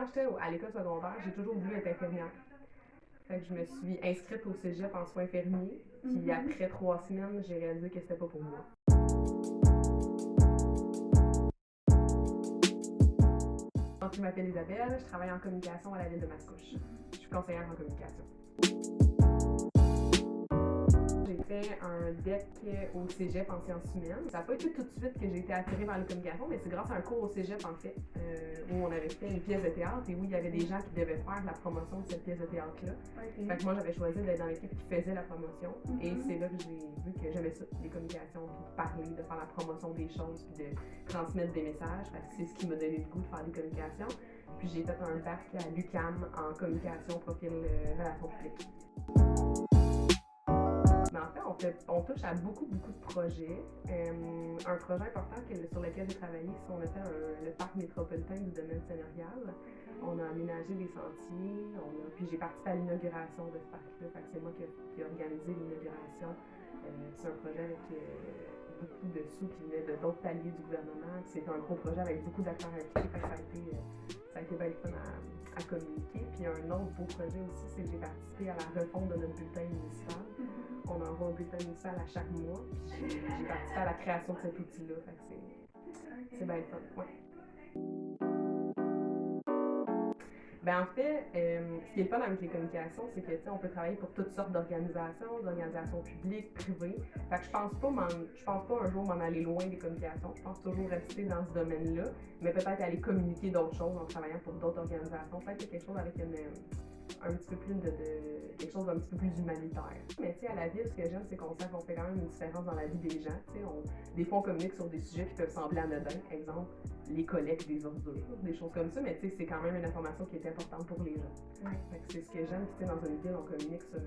j'étais à l'école secondaire, j'ai toujours voulu être infirmière. Fait que je me suis inscrite au cégep en soins infirmiers. Puis après 3 semaines, j'ai réalisé que c'était pas pour moi. Donc, je m'appelle Isabelle, je travaille en communication à la ville de Mascouche. Je suis conseillère en communication. J'ai fait un DEC au cégep en sciences humaines. Ça n'a pas été tout de suite que j'ai été attirée vers les communications, mais c'est grâce à un cours au cégep, en fait, où on avait fait une pièce de théâtre et où il y avait des gens qui devaient faire la promotion de cette pièce de théâtre-là. Okay. Fait que moi, j'avais choisi d'être dans l'équipe qui faisait la promotion. Et c'est là que j'ai vu que j'aimais ça, les communications, puis de parler, de faire la promotion des choses, puis de transmettre des messages. Fait que c'est ce qui m'a donné le goût de faire des communications. Puis j'ai fait un bac à l'UQAM en communication, profil relations publiques. Mais en fait, on touche à beaucoup de projets. Un projet important sur lequel j'ai travaillé, c'est qu'on a fait le parc métropolitain du domaine seigneurial. On a aménagé des sentiers, puis j'ai participé à l'inauguration de ce parc-là. Fait que c'est moi qui ai organisé l'inauguration. C'est un projet avec beaucoup de sous qui venaient d'autres paliers du gouvernement. C'était un gros projet avec beaucoup d'acteurs impliqués. Fait que ça a été bien fun à communiquer. Puis un autre beau projet aussi, c'est que j'ai participé à la refonte de notre bulletin municipal. On envoie un bulletin municipal à chaque mois. Puis j'ai participé à la création de cet outil-là. Fait que c'est bien fun. Ouais. Ben en fait, ce qui est le fun avec les communications, c'est que on peut travailler pour toutes sortes d'organisations publiques, privées. Fait que je pense pas un jour m'en aller loin des communications. Je pense toujours rester dans ce domaine-là, mais peut-être aller communiquer d'autres choses en travaillant pour d'autres organisations. Peut-être quelque chose avec un petit peu plus quelque chose d'un petit peu plus humanitaire. Mais tu sais, à la ville, ce que j'aime, c'est qu'on sent qu'on fait quand même une différence dans la vie des gens. Des fois, on communique sur des sujets qui peuvent sembler anodins. Exemple, les collectes des ordures, des choses comme ça, mais tu sais, c'est quand même une information qui est importante pour les gens. Ouais. Fait que c'est ce que j'aime. Tu sais, dans une ville, on communique sur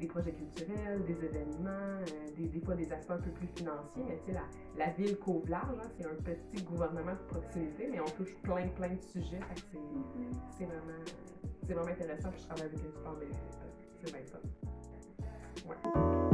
des projets culturels, des événements, des fois des aspects un peu plus financiers, mais tu sais, la ville couvre large, hein, c'est un petit gouvernement de proximité, mais on touche plein de sujets. Fait que c'est vraiment intéressant, puis je travaille avec une super belle équipe. C'est bien fun. Ouais.